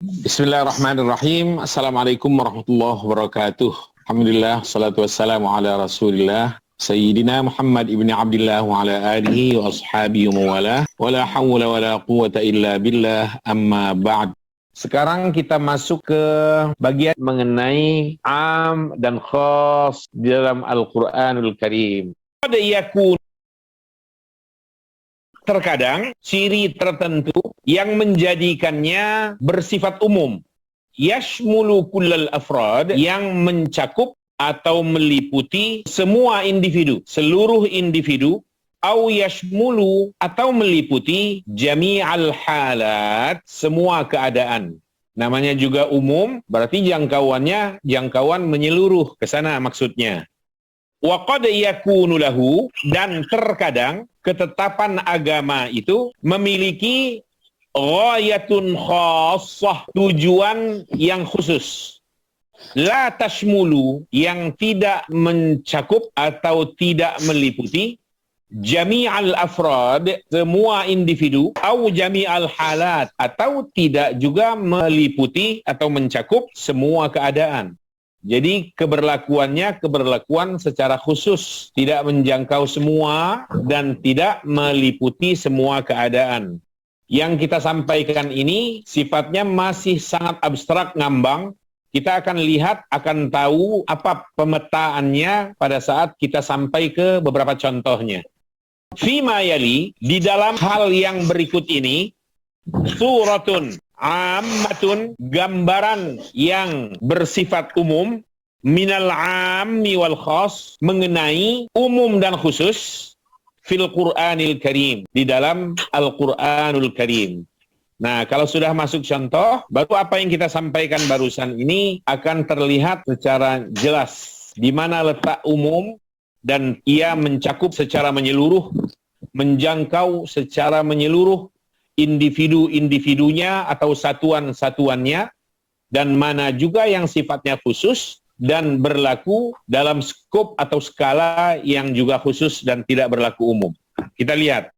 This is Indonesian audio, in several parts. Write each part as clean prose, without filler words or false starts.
Bismillahirrahmanirrahim. Assalamualaikum warahmatullahi wabarakatuh. Alhamdulillah, salatu wassalamu ala rasulillah Sayyidina Muhammad ibn Abdillah wa ala alihi wa ashabihi wa mawala wa la hawla wa la quwata illa billah amma ba'd. Sekarang kita masuk ke bagian mengenai am dan khas di dalam Al-Quranul Karim. Qad yakun, terkadang ciri tertentu yang menjadikannya bersifat umum. Yashmulu kullal afrad, yang mencakup atau meliputi semua individu, seluruh individu, au yashmulu, atau meliputi jami'al halat, semua keadaan. Namanya juga umum, berarti jangkauan menyeluruh ke sana maksudnya. Wa qad yakunu lahu, dan terkadang ketetapan agama itu memiliki ghayatun khassah, tujuan yang khusus. La tashmulu, yang tidak mencakup atau tidak meliputi jami'al afrad, semua individu, atau jami'al halat, atau tidak juga meliputi atau mencakup semua keadaan. Jadi keberlakuannya keberlakuan secara khusus, tidak menjangkau semua dan tidak meliputi semua keadaan. Yang kita sampaikan ini sifatnya masih sangat abstrak, ngambang. Kita akan lihat, akan tahu apa pemetaannya pada saat kita sampai ke beberapa contohnya. Fima yali, di dalam hal yang berikut ini, suratun ammatun, gambaran yang bersifat umum, minal ammi wal khas, mengenai umum dan khusus, fil Qur'anil Karim, di dalam Al-Quranul Karim. Nah, kalau sudah masuk contoh, baru apa yang kita sampaikan barusan ini akan terlihat secara jelas di mana letak umum, dan ia mencakup secara menyeluruh, menjangkau secara menyeluruh individu-individunya atau satuan-satuannya, dan mana juga yang sifatnya khusus dan berlaku dalam skop atau skala yang juga khusus dan tidak berlaku umum. Kita lihat.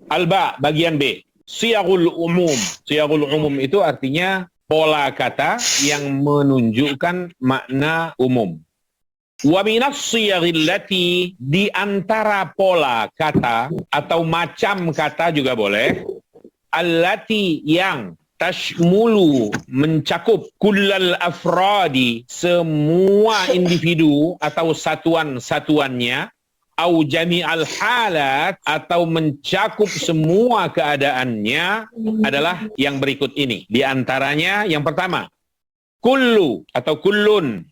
Alba, bagian B. Siyagul umum. Siyagul umum itu artinya pola kata yang menunjukkan makna umum. Wa minas siyagil lati, di antara pola kata atau macam kata juga boleh, allati, yang tashmulu, mencakup, kullal afradi, semua individu atau satuan-satuannya, au jami'al halat, atau mencakup semua keadaannya, adalah yang berikut ini. Di antaranya yang pertama, kullu atau kullun.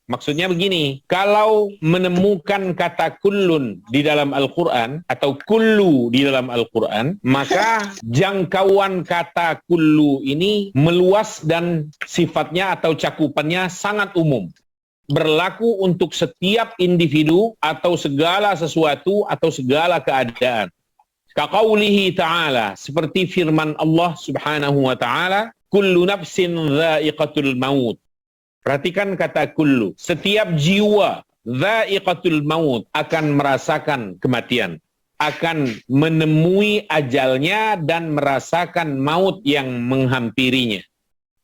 Maksudnya begini, kalau menemukan kata kullun di dalam Al-Quran atau kullu di dalam Al-Quran, maka jangkauan kata kullu ini meluas dan sifatnya atau cakupannya sangat umum. Berlaku untuk setiap individu atau segala sesuatu atau segala keadaan. Kaqaulihi ta'ala, seperti firman Allah subhanahu wa ta'ala, kullu nafsin dha'iqatul maut. Perhatikan kata kullu. Setiap jiwa, dha'iqatul maut, akan merasakan kematian, akan menemui ajalnya dan merasakan maut yang menghampirinya.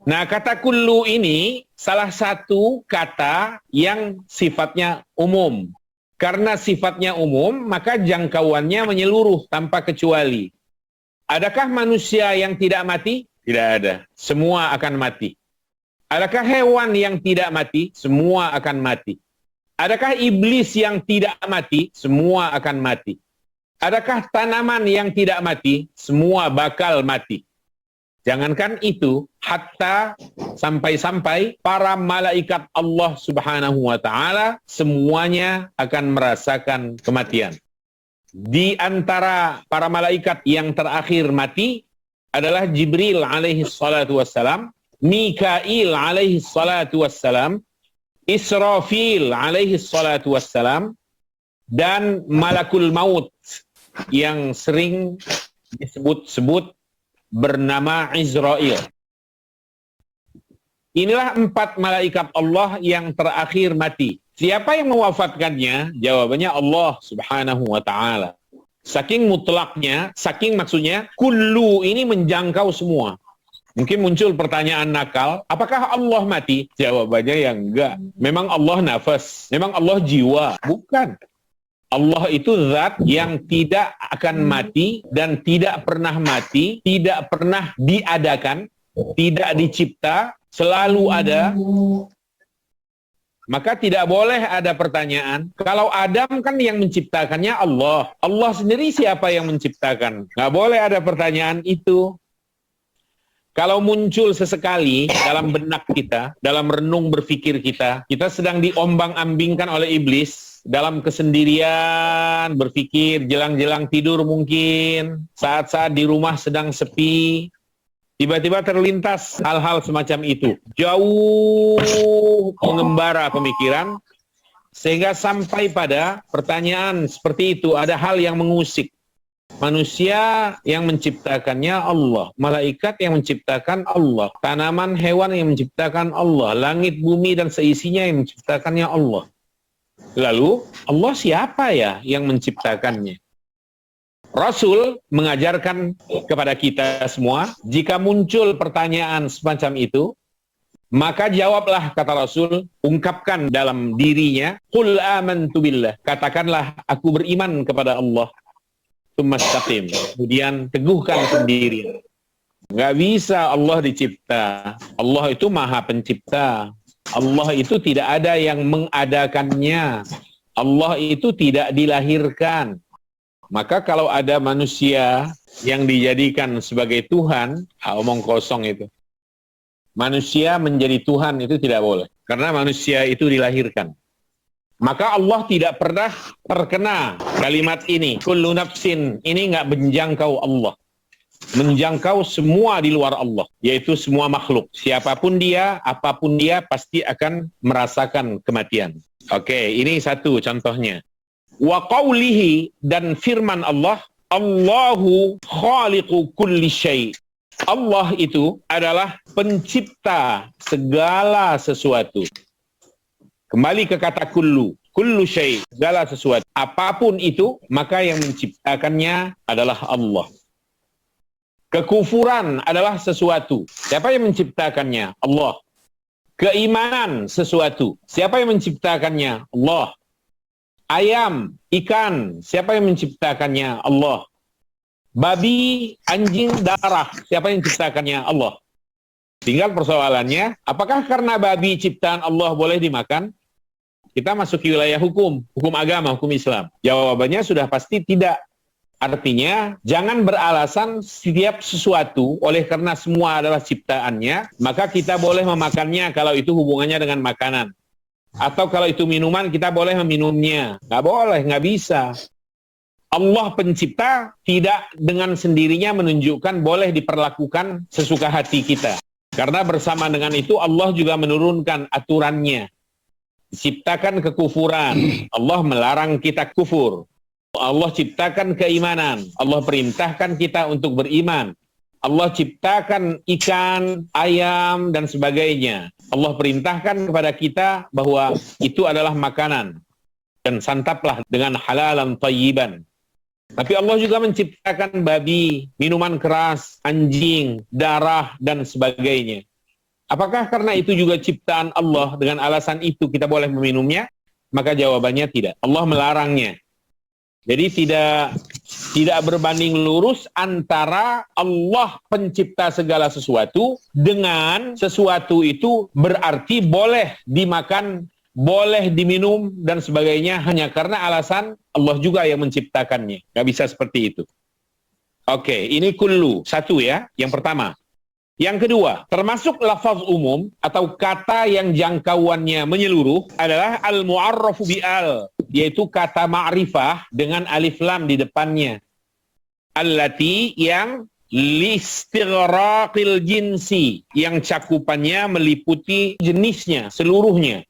Nah, kata kullu ini salah satu kata yang sifatnya umum. Karena sifatnya umum, maka jangkauannya menyeluruh tanpa kecuali. Adakah manusia yang tidak mati? Tidak ada. Semua akan mati. Adakah hewan yang tidak mati? Semua akan mati. Adakah iblis yang tidak mati? Semua akan mati. Adakah tanaman yang tidak mati? Semua bakal mati. Jangankan itu, hatta sampai-sampai para malaikat Allah subhanahu wa ta'ala semuanya akan merasakan kematian. Di antara para malaikat yang terakhir mati adalah Jibril alaihi salatu wassalam, Mikail alaihi salatu wassalam, Israfil alaihi salatu wassalam, dan Malakul Maut yang sering disebut-sebut bernama Israel. Inilah 4 malaikat Allah yang terakhir mati. Siapa yang mewafatkannya? Jawabannya Allah subhanahu wa ta'ala. Saking mutlaknya, saking maksudnya, kullu ini menjangkau semua. Mungkin muncul pertanyaan nakal, apakah Allah mati? Jawabannya ya enggak. Memang Allah nafas, memang Allah jiwa. Bukan. Allah itu zat yang tidak akan mati dan tidak pernah mati, tidak pernah diadakan, tidak dicipta, selalu ada. Maka tidak boleh ada pertanyaan, kalau Adam kan yang menciptakannya Allah. Allah sendiri siapa yang menciptakan? Nggak boleh ada pertanyaan itu. Kalau muncul sesekali dalam benak kita, dalam renung berpikir kita sedang diombang-ambingkan oleh iblis, dalam kesendirian, berpikir, jelang-jelang tidur mungkin, saat-saat di rumah sedang sepi, tiba-tiba terlintas hal-hal semacam itu. Jauh mengembara pemikiran, sehingga sampai pada pertanyaan seperti itu, ada hal yang mengusik. Manusia yang menciptakannya Allah, malaikat yang menciptakan Allah, tanaman hewan yang menciptakan Allah, langit bumi dan seisinya yang menciptakannya Allah. Lalu, Allah siapa ya yang menciptakannya? Rasul mengajarkan kepada kita semua, jika muncul pertanyaan semacam itu, maka jawablah, kata Rasul, ungkapkan dalam dirinya, qul amantu billah, katakanlah aku beriman kepada Allah. Tsumastaqim, kemudian teguhkan sendiri. Nggak bisa Allah dicipta. Allah itu maha pencipta. Allah itu tidak ada yang mengadakannya. Allah itu tidak dilahirkan. Maka kalau ada manusia yang dijadikan sebagai Tuhan, omong kosong itu. Manusia menjadi Tuhan itu tidak boleh. Karena manusia itu dilahirkan. Maka Allah tidak pernah terkena kalimat ini. Kullu nafsin, ini nggak menjangkau Allah. Menjangkau semua di luar Allah, yaitu semua makhluk. Siapapun dia, apapun dia, pasti akan merasakan kematian. Oke, ini satu contohnya. Wa qawlihi, dan firman Allah, Allahu khaliqu kulli syai'. Allah itu adalah pencipta segala sesuatu. Kembali ke kata kullu syai', segala sesuatu. Apapun itu, maka yang menciptakannya adalah Allah. Kekufuran adalah sesuatu. Siapa yang menciptakannya? Allah. Keimanan sesuatu. Siapa yang menciptakannya? Allah. Ayam, ikan, siapa yang menciptakannya? Allah. Babi, anjing, darah, siapa yang menciptakannya? Allah. Tinggal persoalannya, apakah karena babi ciptaan Allah boleh dimakan? Kita masuk ke wilayah hukum agama, hukum Islam. Jawabannya sudah pasti tidak. Artinya, jangan beralasan setiap sesuatu oleh karena semua adalah ciptaannya, maka kita boleh memakannya kalau itu hubungannya dengan makanan. Atau kalau itu minuman, kita boleh meminumnya. Nggak boleh, nggak bisa. Allah pencipta tidak dengan sendirinya menunjukkan boleh diperlakukan sesuka hati kita. Karena bersama dengan itu Allah juga menurunkan aturannya. Ciptakan kekufuran, Allah melarang kita kufur. Allah ciptakan keimanan, Allah perintahkan kita untuk beriman. Allah ciptakan ikan, ayam, dan sebagainya. Allah perintahkan kepada kita bahwa itu adalah makanan. Dan santaplah dengan halalan thayyiban. Tapi Allah juga menciptakan babi, minuman keras, anjing, darah, dan sebagainya. Apakah karena itu juga ciptaan Allah, dengan alasan itu kita boleh meminumnya? Maka jawabannya tidak. Allah melarangnya. Jadi tidak berbanding lurus antara Allah pencipta segala sesuatu dengan sesuatu itu berarti boleh dimakan, boleh diminum, dan sebagainya hanya karena alasan Allah juga yang menciptakannya. Nggak bisa seperti itu. Oke, ini kullu. Satu ya, yang pertama. Yang kedua, termasuk lafaz umum atau kata yang jangkauannya menyeluruh adalah al-mu'arrafu bi'al, yaitu kata ma'rifah dengan alif lam di depannya. Allati yang listighraqil jinsi, yang cakupannya meliputi jenisnya, seluruhnya.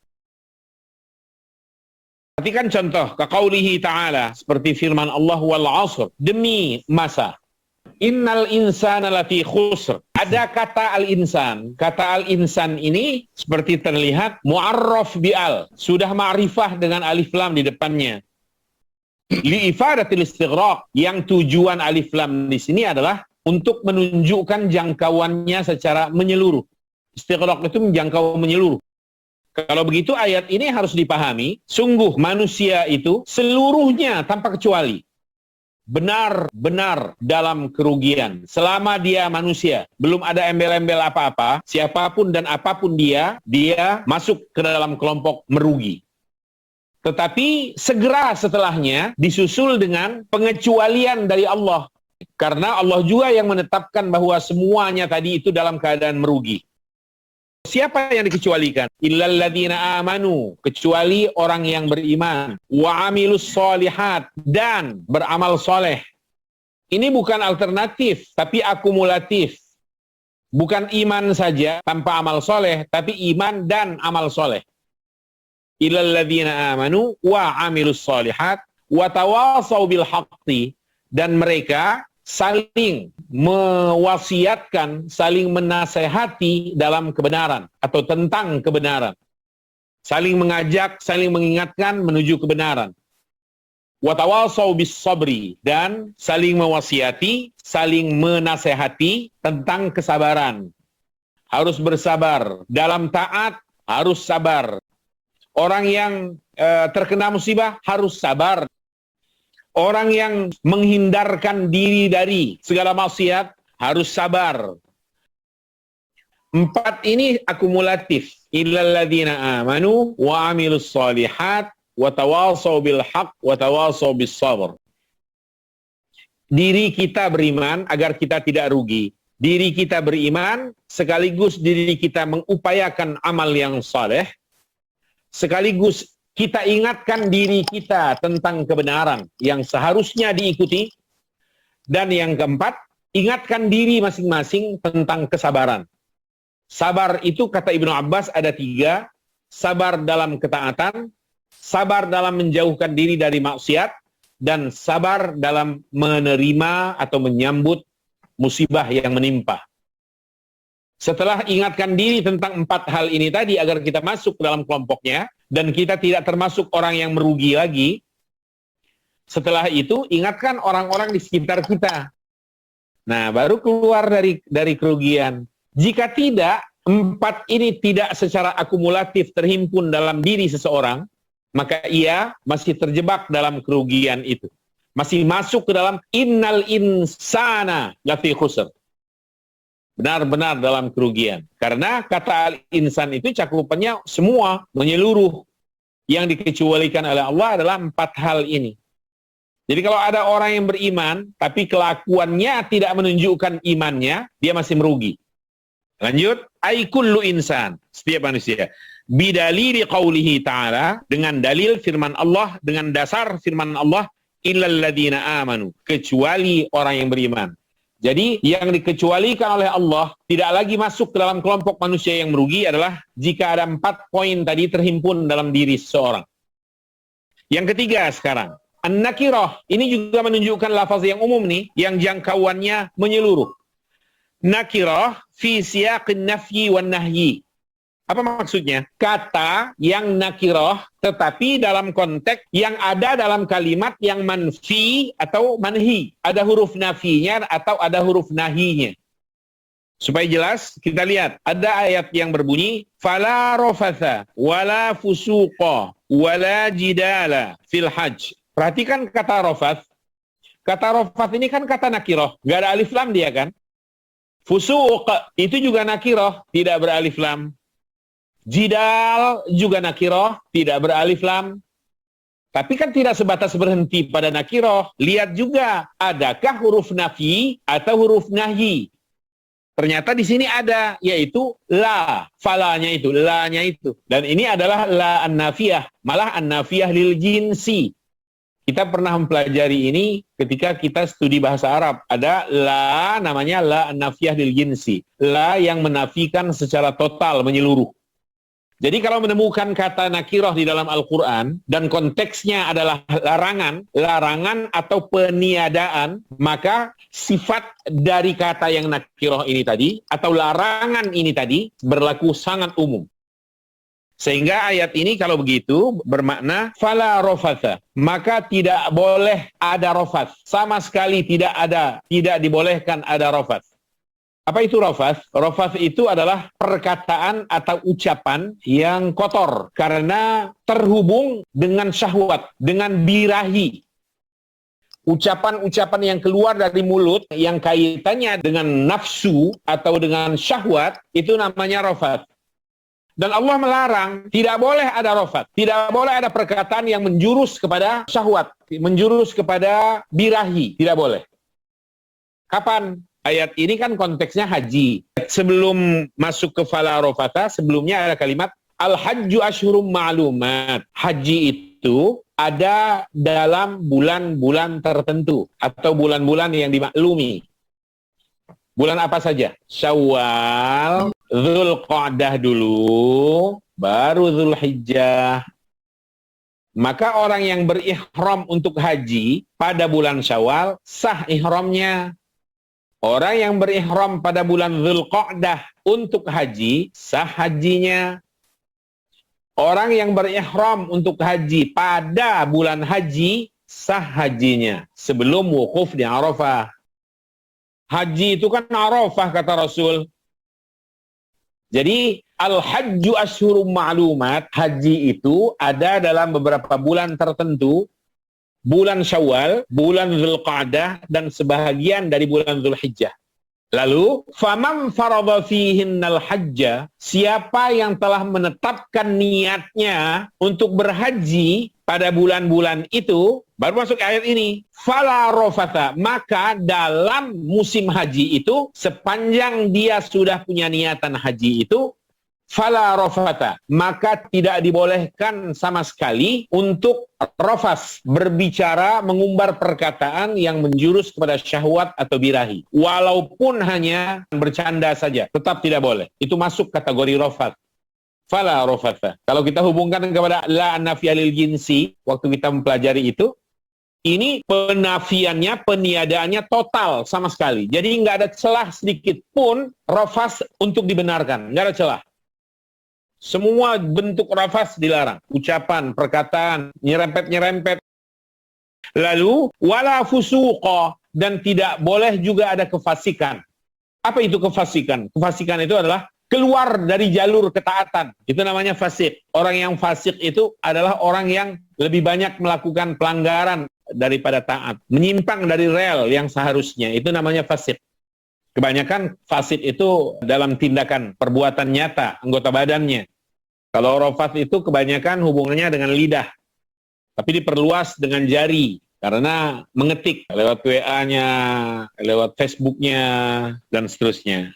Perhatikan contoh, kaqaulihi ta'ala, seperti firman Allah wal 'asr, demi masa. Innal insana lafi khusr. Ada kata al-insan. Kata al-insan ini seperti terlihat mu'arraf bi'al. Sudah ma'rifah dengan alif lam di depannya. Li ifadatil istighraq. Yang tujuan alif lam di sini adalah untuk menunjukkan jangkauannya secara menyeluruh. Istighraq itu menjangkau menyeluruh. Kalau begitu ayat ini harus dipahami, sungguh manusia itu seluruhnya tanpa kecuali benar-benar dalam kerugian. Selama dia manusia, belum ada embel-embel apa-apa, siapapun dan apapun dia masuk ke dalam kelompok merugi. Tetapi segera setelahnya disusul dengan pengecualian dari Allah. Karena Allah juga yang menetapkan bahwa semuanya tadi itu dalam keadaan merugi. Siapa yang dikecualikan? Illal ladzina amanu, kecuali orang yang beriman, wa amilus solihat, dan beramal soleh. Ini bukan alternatif, tapi akumulatif. Bukan iman saja tanpa amal soleh, tapi iman dan amal soleh. Illal ladzina amanu wa amilus solihat wa tawasaw bil haqqi, dan mereka saling mewasiatkan, saling menasehati dalam kebenaran atau tentang kebenaran. Saling mengajak, saling mengingatkan menuju kebenaran. Wa tawasaw bis sabri, dan saling mewasiati, saling menasehati tentang kesabaran. Harus bersabar. Dalam taat harus sabar. Orang yang terkena musibah harus sabar. Orang yang menghindarkan diri dari segala maksiat harus sabar. 4 ini akumulatif. Illal ladzina amanu wa amilus solihat wa tawasaw bil haqq wa tawasaw bis sabr. Diri kita beriman agar kita tidak rugi. Diri kita beriman sekaligus diri kita mengupayakan amal yang saleh. Sekaligus kita ingatkan diri kita tentang kebenaran yang seharusnya diikuti. Dan yang keempat, ingatkan diri masing-masing tentang kesabaran. Sabar itu kata Ibnu Abbas ada 3. Sabar dalam ketaatan, sabar dalam menjauhkan diri dari maksiat, dan sabar dalam menerima atau menyambut musibah yang menimpa. Setelah ingatkan diri tentang 4 hal ini tadi agar kita masuk dalam kelompoknya, dan kita tidak termasuk orang yang merugi lagi, setelah itu ingatkan orang-orang di sekitar kita. Nah, baru keluar dari kerugian. Jika tidak, 4 ini tidak secara akumulatif terhimpun dalam diri seseorang, maka ia masih terjebak dalam kerugian itu. Masih masuk ke dalam innal insana lafi khusr. Benar-benar dalam kerugian. Karena kata al-insan itu cakupannya semua, menyeluruh. Yang dikecualikan oleh Allah adalah 4 hal ini. Jadi kalau ada orang yang beriman, tapi kelakuannya tidak menunjukkan imannya, dia masih merugi. Lanjut, ay kullu insan, setiap manusia. Bidalili qawlihi ta'ala, dengan dalil firman Allah, dengan dasar firman Allah, illal ladzina amanu, kecuali orang yang beriman. Jadi yang dikecualikan oleh Allah tidak lagi masuk ke dalam kelompok manusia yang merugi adalah jika ada 4 poin tadi terhimpun dalam diri seseorang. Yang ketiga sekarang, an-nakirah. Ini juga menunjukkan lafaz yang umum nih, yang jangkauannya menyeluruh. Nakirah fi siyaqin nafyi wan nahyi. Apa maksudnya? Kata yang nakirah tetapi dalam konteks yang ada dalam kalimat yang manfi atau manhi. Ada huruf nafinya atau ada huruf nahinya. Supaya jelas, kita lihat. Ada ayat yang berbunyi, fala rafatha wala fusuqa wala jidala fil hajj. Perhatikan kata rafath. Kata rafath ini kan kata nakirah. Gak ada alif lam dia kan? Fusuq itu juga nakirah, tidak beralif lam. Jidal juga nakirah, tidak beralif lam. Tapi kan tidak sebatas berhenti pada nakirah. Lihat juga, adakah huruf nafi atau huruf nahi? Ternyata di sini ada, yaitu la, falanya itu, la-nya itu. Dan ini adalah la an-nafiyah, malah an-nafiyah lil jinsi. Kita pernah mempelajari ini ketika kita studi bahasa Arab. Ada la, namanya la an-nafiyah lil jinsi. La yang menafikan secara total, menyeluruh. Jadi kalau menemukan kata nakirah di dalam Al-Quran dan konteksnya adalah larangan atau peniadaan, maka sifat dari kata yang nakirah ini tadi atau larangan ini tadi berlaku sangat umum. Sehingga ayat ini kalau begitu bermakna fala rofatha, maka tidak boleh ada rofat. Sama sekali tidak dibolehkan ada rofat. Apa itu rofat? Rofat itu adalah perkataan atau ucapan yang kotor karena terhubung dengan syahwat, dengan birahi. Ucapan-ucapan yang keluar dari mulut yang kaitannya dengan nafsu atau dengan syahwat itu namanya rofat. Dan Allah melarang, tidak boleh ada rofat, tidak boleh ada perkataan yang menjurus kepada syahwat, menjurus kepada birahi, tidak boleh. Kapan? Ayat ini kan konteksnya haji. Sebelum masuk ke fala rofata, sebelumnya ada kalimat al-hajju asyhurum ma'lumat. Haji itu ada dalam bulan-bulan tertentu atau bulan-bulan yang dimaklumi. Bulan apa saja? Syawal, Dzulqa'dah dulu, baru Dzulhijjah. Maka orang yang berihram untuk haji pada bulan Syawal, sah ihramnya. Orang yang berihram pada bulan Dzulqa'dah untuk haji, sah hajinya. Orang yang berihram untuk haji pada bulan haji, sah hajinya. Sebelum wukuf di Arafah. Haji itu kan Arafah kata Rasul. Jadi al-hajju asyhurum ma'lumat, haji itu ada dalam beberapa bulan tertentu, bulan Syawal, bulan Dzulqa'dah dan sebahagian dari bulan Dzulhijjah. Lalu faman farada fihinnal hajja, siapa yang telah menetapkan niatnya untuk berhaji pada bulan-bulan itu, baru masuk ayat ini, fala rofata, maka dalam musim haji itu, sepanjang dia sudah punya niatan haji itu, fala rofata, maka tidak dibolehkan sama sekali untuk rofas, berbicara, mengumbar perkataan yang menjurus kepada syahwat atau birahi. Walaupun hanya bercanda saja, tetap tidak boleh. Itu masuk kategori rofat. Fala rofata. Kalau kita hubungkan kepada la nafya lil jinsi, waktu kita mempelajari itu, ini penafiannya, peniadaannya total sama sekali. Jadi nggak ada celah sedikit pun rofas untuk dibenarkan. Nggak ada celah. Semua bentuk rafas dilarang. Ucapan, perkataan, nyerempet-nyerempet. Lalu, wala fusuqa, dan tidak boleh juga ada kefasikan. Apa itu kefasikan? Kefasikan itu adalah keluar dari jalur ketaatan. Itu namanya fasik. Orang yang fasik itu adalah orang yang lebih banyak melakukan pelanggaran daripada taat. Menyimpang dari rel yang seharusnya. Itu namanya fasik. Kebanyakan fasik itu dalam tindakan, perbuatan nyata, anggota badannya. Kalau rofat itu kebanyakan hubungannya dengan lidah. Tapi diperluas dengan jari. Karena mengetik lewat WA-nya, lewat Facebook-nya, dan seterusnya.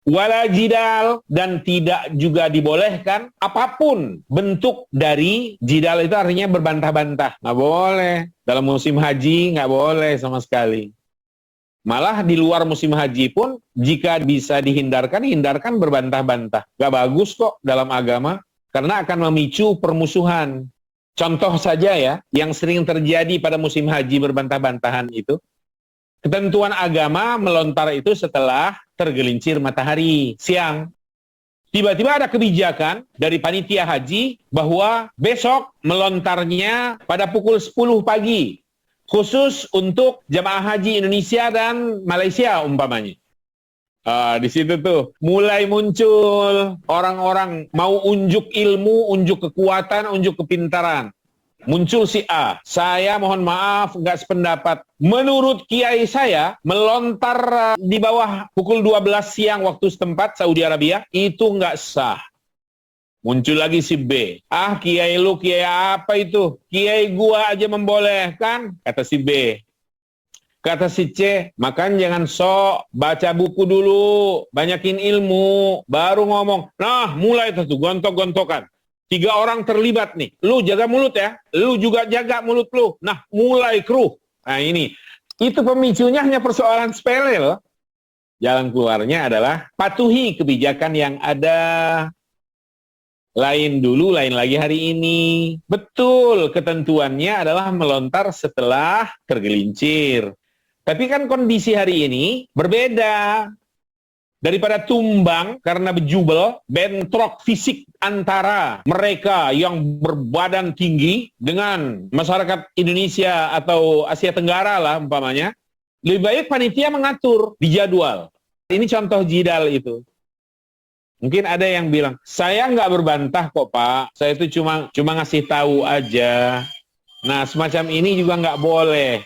Wala jidal, dan tidak juga dibolehkan apapun bentuk dari jidal itu artinya berbantah-bantah. Nggak boleh. Dalam musim haji nggak boleh sama sekali. Malah di luar musim haji pun, jika bisa dihindarkan, hindarkan berbantah-bantah. Gak bagus kok dalam agama, karena akan memicu permusuhan. Contoh saja ya, yang sering terjadi pada musim haji berbantah-bantahan itu, ketentuan agama melontar itu setelah tergelincir matahari siang. Tiba-tiba ada kebijakan dari panitia haji bahwa besok melontarnya pada pukul 10 pagi. Khusus untuk jamaah haji Indonesia dan Malaysia umpamanya. Di situ tuh mulai muncul orang-orang mau unjuk ilmu, unjuk kekuatan, unjuk kepintaran. Muncul si A, saya mohon maaf nggak sependapat. Menurut kiai saya, melontar di bawah pukul 12 siang waktu setempat Saudi Arabia, itu nggak sah. Muncul lagi si B. Kiai lu, kiai apa itu? Kiai gua aja membolehkan, kata si B. Kata si C, makan jangan sok, baca buku dulu, banyakin ilmu, baru ngomong. Nah, mulai tuh gontok-gontokan. 3 orang terlibat nih. Lu jaga mulut ya, lu juga jaga mulut lu. Nah, mulai kruh. Nah ini, itu pemicunya hanya persoalan sepele loh. Jalan keluarnya adalah patuhi kebijakan yang ada. Lain dulu, lain lagi hari ini. Betul, ketentuannya adalah melontar setelah tergelincir. Tapi kan kondisi hari ini berbeda. daripada tumbang karena bejubel, bentrok fisik antara mereka yang berbadan tinggi dengan masyarakat Indonesia atau Asia Tenggara lah umpamanya, lebih baik panitia mengatur di jadwal. Ini contoh jidal itu. Mungkin ada yang bilang, saya nggak berbantah kok Pak, saya itu cuma ngasih tahu aja. Nah semacam ini juga nggak boleh.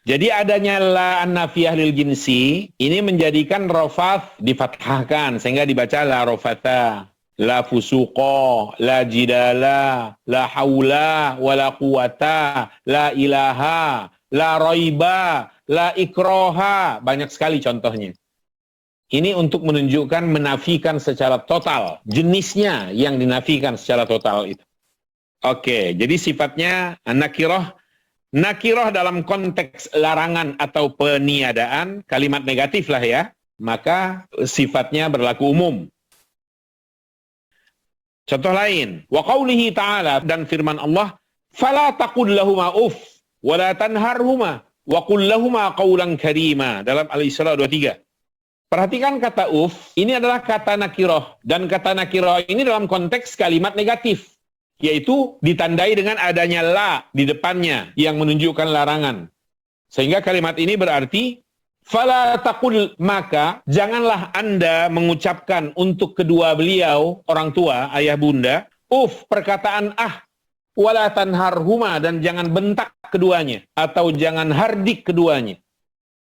Jadi adanya la an-nafiyah lil jinsi ini menjadikan rofath difathahkan sehingga dibaca la rofata, la fusuqa, la jidala, la haula, wala quwata, la ilaha, la raiba, la ikroha. Banyak sekali contohnya. Ini untuk menunjukkan menafikan secara total jenisnya yang dinafikan secara total itu. Oke, jadi sifatnya nakirah. Nakirah dalam konteks larangan atau peniadaan, kalimat negatif lah ya, maka sifatnya berlaku umum. Contoh lain, wa qaulihi ta'ala, dan firman Allah, fala taqul lahuma uff, wa la tanharhuma, wa qul lahuma qawlan karima, dalam Al-Isra 23. Perhatikan kata uff, ini adalah kata nakirah, dan kata nakirah ini dalam konteks kalimat negatif, yaitu ditandai dengan adanya la di depannya yang menunjukkan larangan. Sehingga kalimat ini berarti fala taqul, maka janganlah Anda mengucapkan untuk kedua beliau, orang tua, ayah bunda, perkataan wala tanharhuma, dan jangan bentak keduanya atau jangan hardik keduanya.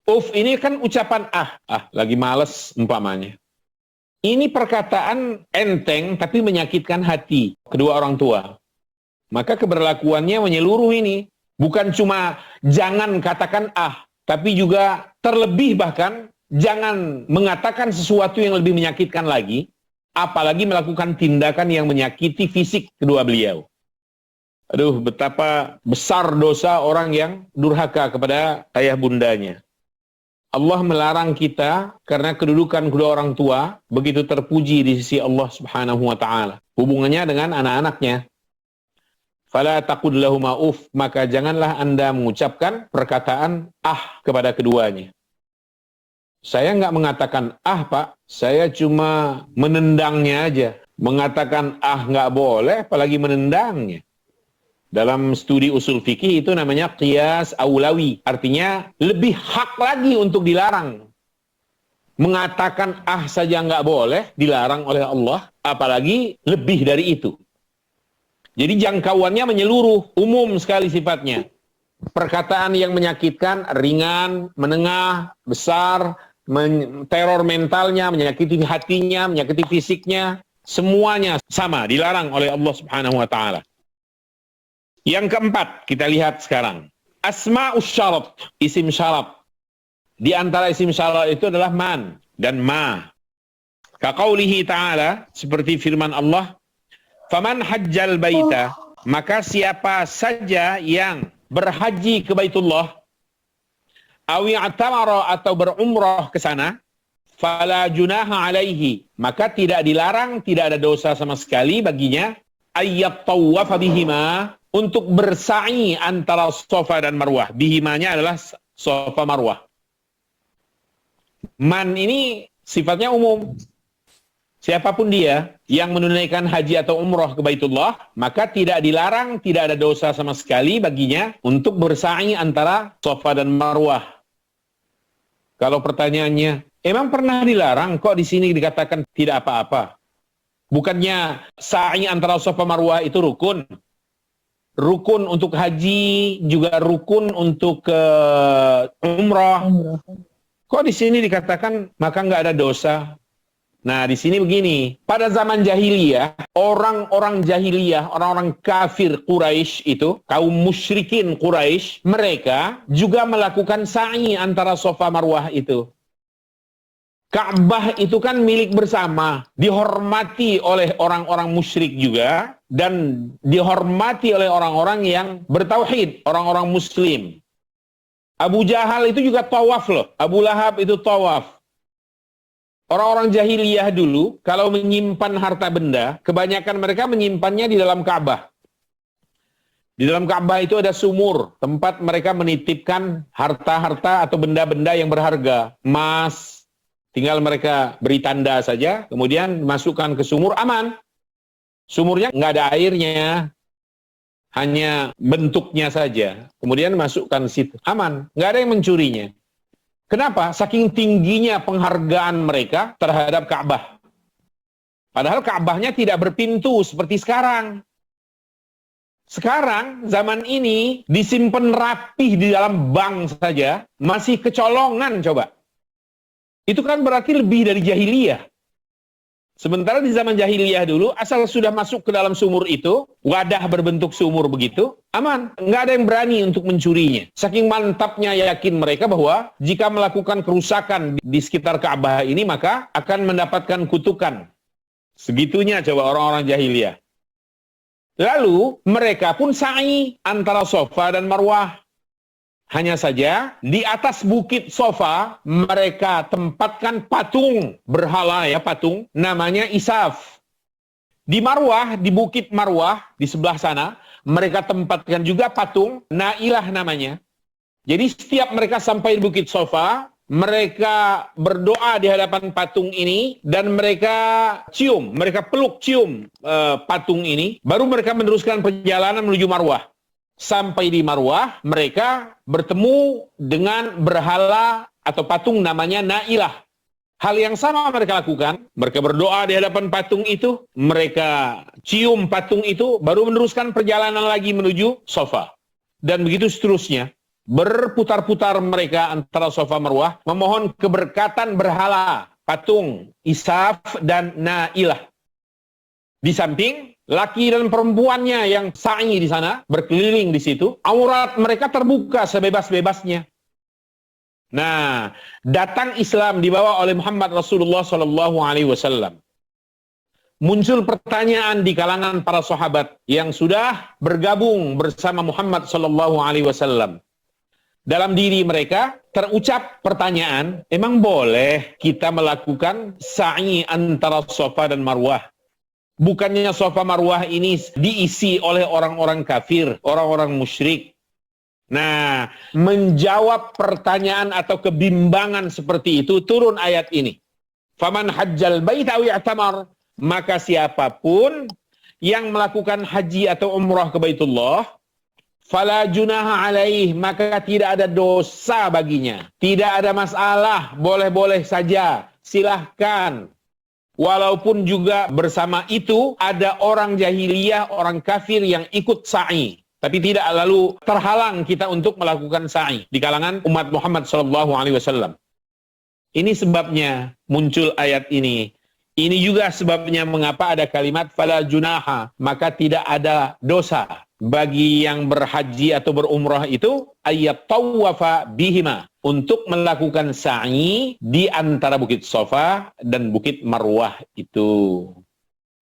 Ini kan ucapan lagi males umpamanya. Ini perkataan enteng tapi menyakitkan hati kedua orang tua. Maka keberlakuannya menyeluruh ini. Bukan cuma jangan katakan tapi juga terlebih bahkan jangan mengatakan sesuatu yang lebih menyakitkan lagi, apalagi melakukan tindakan yang menyakiti fisik kedua beliau. Aduh, betapa besar dosa orang yang durhaka kepada ayah bundanya. Allah melarang kita karena kedudukan kedua orang tua begitu terpuji di sisi Allah Subhanahu wa taala. Hubungannya dengan anak-anaknya. Fala taqul lahuma maka janganlah Anda mengucapkan perkataan kepada keduanya. Saya nggak mengatakan Pak, saya cuma menendangnya aja. Mengatakan nggak boleh, apalagi menendangnya. Dalam studi usul fikih itu namanya qiyas aulawi. Artinya lebih hak lagi untuk dilarang. Mengatakan saja nggak boleh, dilarang oleh Allah. Apalagi lebih dari itu. Jadi jangkauannya menyeluruh, umum sekali sifatnya. Perkataan yang menyakitkan, ringan, menengah, besar, teror mentalnya, menyakiti hatinya, menyakiti fisiknya. Semuanya sama, dilarang oleh Allah Subhanahu wa ta'ala. Yang keempat, kita lihat sekarang. Asma'us syarat, isim syarat. Di antara isim syarat itu adalah man dan ma. Kaqaulihi ta'ala, seperti firman Allah, faman hajjal baita, maka siapa saja yang berhaji ke Baitullah, awi atamara atau berumrah ke sana, fala junaha alaihi, maka tidak dilarang, tidak ada dosa sama sekali baginya, ayyat tawafa bihima, untuk bersa'i antara Safa dan Marwah. Bihimanya adalah Safa Marwah. Man ini sifatnya umum. Siapapun dia yang menunaikan haji atau umrah ke Baitullah, maka tidak dilarang, tidak ada dosa sama sekali baginya untuk bersa'i antara Safa dan Marwah. Kalau pertanyaannya, emang pernah dilarang kok di sini dikatakan tidak apa-apa? Bukannya sa'i antara Safa Marwah itu rukun? Rukun untuk haji, juga rukun untuk umrah. Kok di sini dikatakan maka nggak ada dosa? Nah, di sini begini. Pada zaman jahiliyah, orang-orang jahiliyah, orang-orang kafir Quraisy itu, kaum musyrikin Quraisy, mereka juga melakukan sa'i antara Safa Marwah itu. Ka'bah itu kan milik bersama, dihormati oleh orang-orang musyrik juga, dan dihormati oleh orang-orang yang bertauhid, orang-orang muslim. Abu Jahal itu juga tawaf loh, Abu Lahab itu tawaf. Orang-orang jahiliyah dulu, kalau menyimpan harta benda, kebanyakan mereka menyimpannya di dalam Ka'bah. Di dalam Ka'bah itu ada sumur, tempat mereka menitipkan harta-harta atau benda-benda yang berharga, emas, Tinggal mereka beri tanda saja, kemudian masukkan ke sumur, aman. Sumurnya nggak ada airnya, hanya bentuknya saja. Kemudian masukkan situ, aman. Nggak ada yang mencurinya. Kenapa? Saking tingginya penghargaan mereka terhadap Ka'bah. Padahal Ka'bahnya tidak berpintu seperti sekarang. Sekarang, zaman ini, disimpan rapih di dalam bank saja, masih kecolongan coba. Itu kan berarti lebih dari jahiliyah. Sementara di zaman jahiliyah dulu, asal sudah masuk ke dalam sumur itu, wadah berbentuk sumur begitu, aman. Nggak ada yang berani untuk mencurinya. Saking mantapnya yakin mereka bahwa jika melakukan kerusakan di sekitar Ka'bah ini, maka akan mendapatkan kutukan. Segitunya coba orang-orang jahiliyah. Lalu mereka pun sa'i antara Safa dan Marwah. Hanya saja di atas bukit Safa mereka tempatkan patung berhala, ya, patung namanya Isaf. Di Marwah, di bukit Marwah di sebelah sana mereka tempatkan juga patung Nailah namanya. Jadi setiap mereka sampai di bukit Safa, mereka berdoa di hadapan patung ini dan mereka cium, mereka peluk cium patung ini, baru mereka meneruskan perjalanan menuju Marwah. Sampai di Marwah, mereka bertemu dengan berhala atau patung namanya Nailah. Hal yang sama mereka lakukan, mereka berdoa di hadapan patung itu, mereka cium patung itu, baru meneruskan perjalanan lagi menuju Safa. Dan begitu seterusnya, berputar-putar mereka antara Safa Marwah, memohon keberkatan berhala, patung, Isaf, dan Nailah. Di samping laki dan perempuannya yang sa'i di sana, berkeliling di situ, aurat mereka terbuka sebebas-bebasnya. Nah, datang Islam dibawa oleh Muhammad Rasulullah SAW. Muncul pertanyaan di kalangan para sahabat yang sudah bergabung bersama Muhammad SAW. Dalam diri mereka terucap pertanyaan, emang boleh kita melakukan sa'i antara Safa dan Marwah? Bukannya Safa Marwah ini diisi oleh orang-orang kafir, orang-orang musyrik. Nah, menjawab pertanyaan atau kebimbangan seperti itu, turun ayat ini. Faman hajjal baita aw i'tamar, maka siapapun yang melakukan haji atau umrah ke Baitullah, fala junaha alaih, maka tidak ada dosa baginya. Tidak ada masalah, boleh-boleh saja, silahkan. Walaupun juga bersama itu ada orang jahiliyah, orang kafir yang ikut sa'i. Tapi tidak lalu terhalang kita untuk melakukan sa'i di kalangan umat Muhammad SAW. Ini sebabnya muncul ayat ini. Ini juga sebabnya mengapa ada kalimat fala junaha, maka tidak ada dosa bagi yang berhaji atau berumrah itu ayat tawafa bihima, untuk melakukan sa'i di antara bukit Safa dan bukit Marwah itu.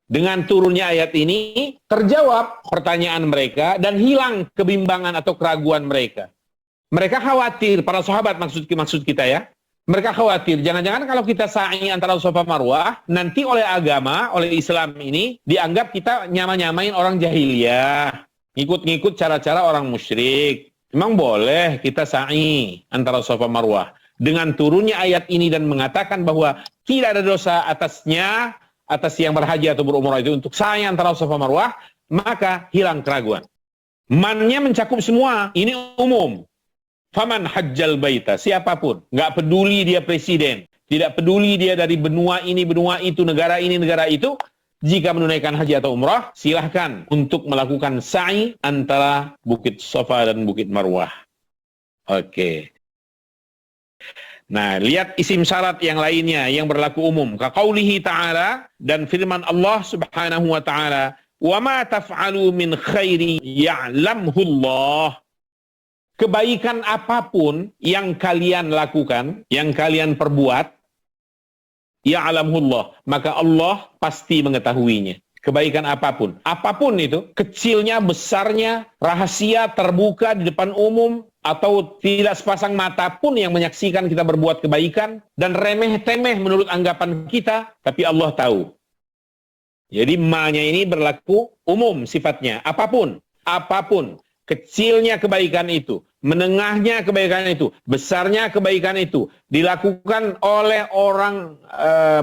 Dengan turunnya ayat ini, terjawab pertanyaan mereka dan hilang kebimbangan atau keraguan mereka. Mereka khawatir, para sahabat maksud kita ya, mereka khawatir, jangan-jangan kalau kita sa'i antara Safa Marwah, nanti oleh agama, oleh Islam ini, dianggap kita nyama-nyamain orang jahiliyah, ngikut-ngikut cara-cara orang musyrik. Memang boleh kita sa'i antara Safa Marwah. Dengan turunnya ayat ini dan mengatakan bahwa tidak ada dosa atasnya, atas yang berhaji atau berumrah itu untuk sa'i antara Safa Marwah, maka hilang keraguan. Mannya mencakup semua, ini umum. Faman hajjal baita, siapapun, nggak peduli dia presiden, tidak peduli dia dari benua ini, benua itu, negara ini, negara itu, jika menunaikan haji atau umrah, silahkan untuk melakukan sa'i antara bukit Safa dan bukit Marwah. Oke. Nah, lihat isim syarat yang lainnya yang berlaku umum. Kaqaulihi ta'ala, dan firman Allah subhanahu wa ta'ala, wa ma taf'alu min khairi ya'lamhu Allah. Kebaikan apapun yang kalian lakukan, yang kalian perbuat, ya'lamullah, maka Allah pasti mengetahuinya. Kebaikan apapun. Apapun itu, kecilnya, besarnya, rahasia, terbuka di depan umum, atau tidak sepasang mata pun yang menyaksikan kita berbuat kebaikan, dan remeh-temeh menurut anggapan kita, tapi Allah tahu. Jadi ma-nya ini berlaku umum sifatnya. Apapun. Apapun. Kecilnya kebaikan itu, menengahnya kebaikan itu, besarnya kebaikan itu, dilakukan oleh orang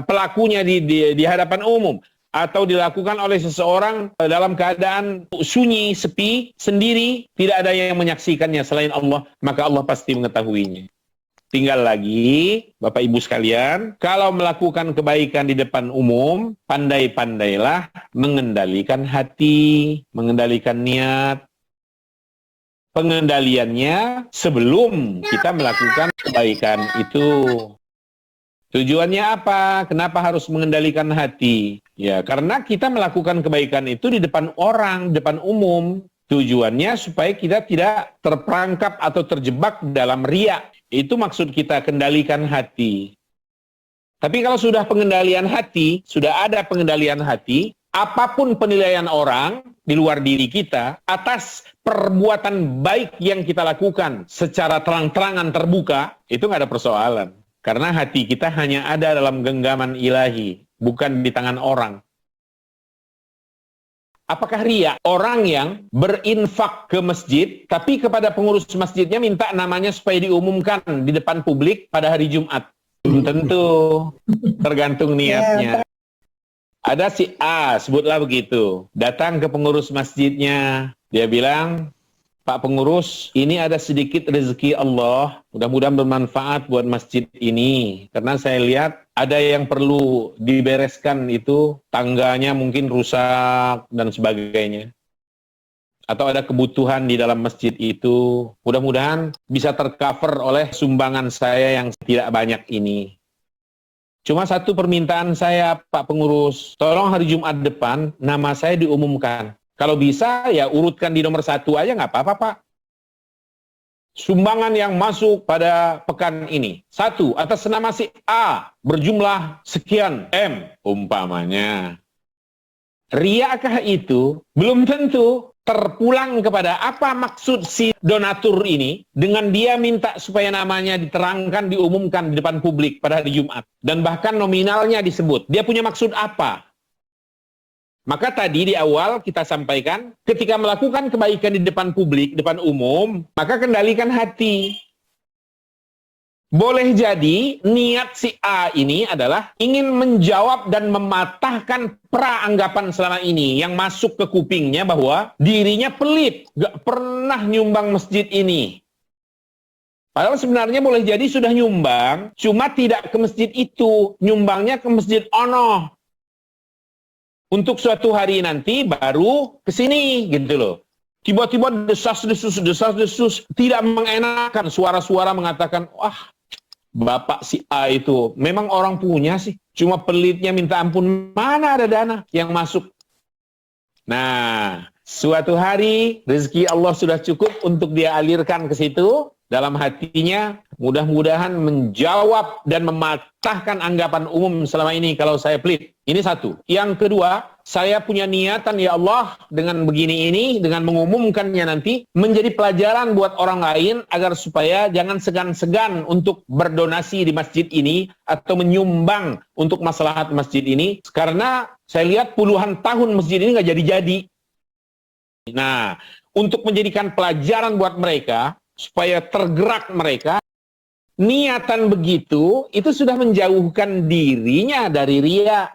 pelakunya di hadapan umum, atau dilakukan oleh seseorang dalam keadaan sunyi, sepi, sendiri, tidak ada yang menyaksikannya selain Allah, maka Allah pasti mengetahuinya. Tinggal lagi, Bapak Ibu sekalian, kalau melakukan kebaikan di depan umum, pandai-pandailah mengendalikan hati, mengendalikan niat, pengendaliannya sebelum kita melakukan kebaikan itu. Tujuannya apa? Kenapa harus mengendalikan hati? Ya, karena kita melakukan kebaikan itu di depan orang, depan umum. Tujuannya supaya kita tidak terperangkap atau terjebak dalam riya. Itu maksud kita, kendalikan hati. Tapi kalau sudah pengendalian hati, sudah ada pengendalian hati, apapun penilaian orang di luar diri kita atas perbuatan baik yang kita lakukan secara terang-terangan terbuka, itu nggak ada persoalan. Karena hati kita hanya ada dalam genggaman ilahi, bukan di tangan orang. Apakah riya? Orang yang berinfak ke masjid, tapi kepada pengurus masjidnya minta namanya supaya diumumkan di depan publik pada hari Jumat. Belum tentu, tergantung niatnya. Ada si A, sebutlah begitu, datang ke pengurus masjidnya. Dia bilang, Pak pengurus, ini ada sedikit rezeki Allah, mudah-mudahan bermanfaat buat masjid ini. Karena saya lihat ada yang perlu dibereskan itu, tangganya mungkin rusak dan sebagainya. Atau ada kebutuhan di dalam masjid itu, mudah-mudahan bisa tercover oleh sumbangan saya yang tidak banyak ini. Cuma satu permintaan saya, Pak pengurus, tolong hari Jumat depan nama saya diumumkan. Kalau bisa, ya urutkan di nomor 1 aja, nggak apa-apa, Pak. Sumbangan yang masuk pada pekan ini. 1, atas nama si A, berjumlah sekian M, umpamanya. Riyakah itu? Belum tentu terpulang kepada apa maksud si donatur ini dengan dia minta supaya namanya diterangkan, diumumkan di depan publik pada hari Jumat. Dan bahkan nominalnya disebut. Dia punya maksud apa? Maka tadi di awal kita sampaikan, ketika melakukan kebaikan di depan publik, depan umum, maka kendalikan hati. Boleh jadi niat si A ini adalah ingin menjawab dan mematahkan praanggapan selama ini yang masuk ke kupingnya bahwa dirinya pelit, gak pernah nyumbang masjid ini. Padahal sebenarnya boleh jadi sudah nyumbang, cuma tidak ke masjid itu, nyumbangnya ke masjid ono. Untuk suatu hari nanti baru ke sini gitu loh. Tiba-tiba desas-desus tidak mengenakan, suara-suara mengatakan, wah, Bapak si A itu memang orang punya sih, cuma pelitnya minta ampun, mana ada dana yang masuk. Nah, suatu hari rezeki Allah sudah cukup untuk dia alirkan ke situ. Dalam hatinya, mudah-mudahan menjawab dan mematahkan anggapan umum selama ini kalau saya pelit. Ini satu. Yang kedua, saya punya niatan, ya Allah, dengan begini ini, dengan mengumumkannya nanti, menjadi pelajaran buat orang lain, agar supaya jangan segan-segan untuk berdonasi di masjid ini, atau menyumbang untuk maslahat masjid ini, karena saya lihat puluhan tahun masjid ini nggak jadi-jadi. Nah, untuk menjadikan pelajaran buat mereka, supaya tergerak mereka, niatan begitu, itu sudah menjauhkan dirinya dari riya.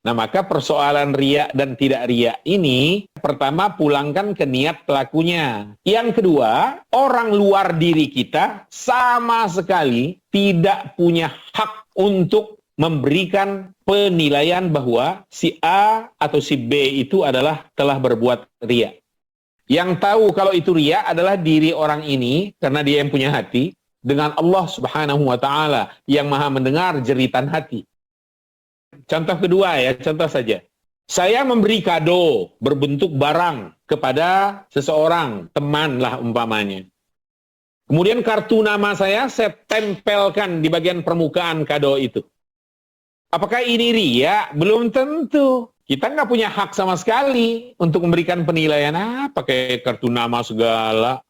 Nah, maka persoalan riya dan tidak riya ini, pertama pulangkan ke niat pelakunya. Yang kedua, orang luar diri kita sama sekali tidak punya hak untuk memberikan penilaian bahwa si A atau si B itu adalah telah berbuat riya. Yang tahu kalau itu riya adalah diri orang ini, karena dia yang punya hati, dengan Allah Subhanahu wa Ta'ala yang maha mendengar jeritan hati. Contoh kedua ya, contoh saja. Saya memberi kado berbentuk barang kepada seseorang, teman lah umpamanya. Kemudian kartu nama saya tempelkan di bagian permukaan kado itu. Apakah ini riya? Belum tentu. Kita nggak punya hak sama sekali untuk memberikan penilaian, pakai kartu nama segala.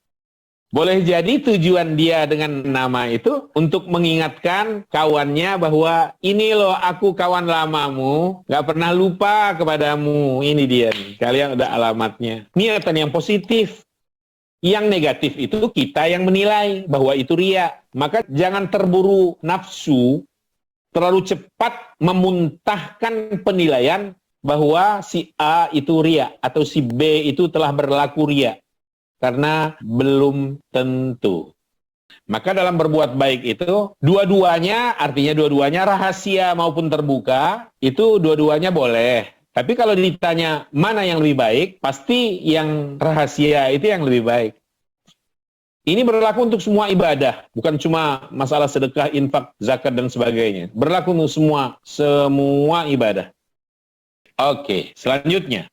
Boleh jadi tujuan dia dengan nama itu untuk mengingatkan kawannya bahwa ini loh aku kawan lamamu, nggak pernah lupa kepadamu, ini dia nih, kalian ada alamatnya. Niatan yang positif. Yang negatif itu kita yang menilai bahwa itu ria. Maka jangan terburu nafsu, terlalu cepat memuntahkan penilaian bahwa si A itu ria atau si B itu telah berlaku ria. Karena belum tentu. Maka dalam berbuat baik itu, dua-duanya, artinya dua-duanya rahasia maupun terbuka, itu dua-duanya boleh. Tapi kalau ditanya mana yang lebih baik, pasti yang rahasia itu yang lebih baik. Ini berlaku untuk semua ibadah, bukan cuma masalah sedekah, infak, zakat, dan sebagainya. Berlaku untuk semua ibadah. Oke, selanjutnya.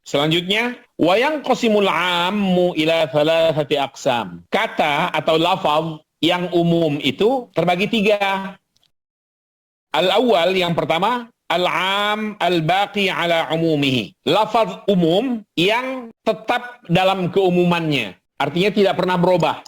Selanjutnya, wayang qasimul ammu ila thalathati aqsam. Kata atau lafaz yang umum itu terbagi 3. Al-awwal, yang pertama, al-am al-baqi ala umumihi. Lafaz umum yang tetap dalam keumumannya. Artinya tidak pernah berubah.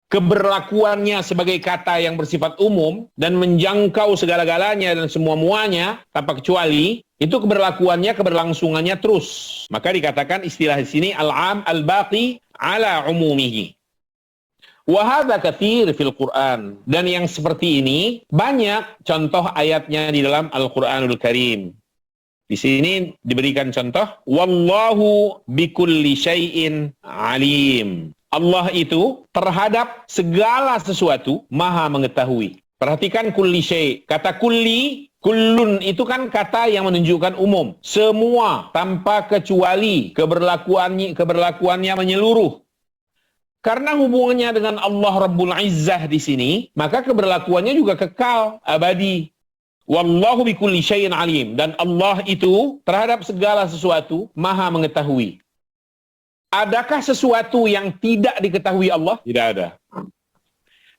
Keberlakuannya sebagai kata yang bersifat umum dan menjangkau segala-galanya dan semua-muanya tanpa kecuali, itu keberlangsungannya terus. Maka dikatakan istilah di sini al-am al-baqi ala umumihi. Wa hadza katsir fil Qur'an. Dan yang seperti ini banyak contoh ayatnya di dalam Al-Qur'anul Karim. Di sini diberikan contoh, wallahu bikulli syai'in alim. Allah itu terhadap segala sesuatu maha mengetahui. Perhatikan kulli syai'. Kata kulli, kullun itu kan kata yang menunjukkan umum. Semua tanpa kecuali, keberlakuannya menyeluruh. Karena hubungannya dengan Allah Rabbul Izzah di sini, maka keberlakuannya juga kekal, abadi. Wallahu bikulli syai'in alim. Dan Allah itu terhadap segala sesuatu maha mengetahui. Adakah sesuatu yang tidak diketahui Allah? Tidak ada.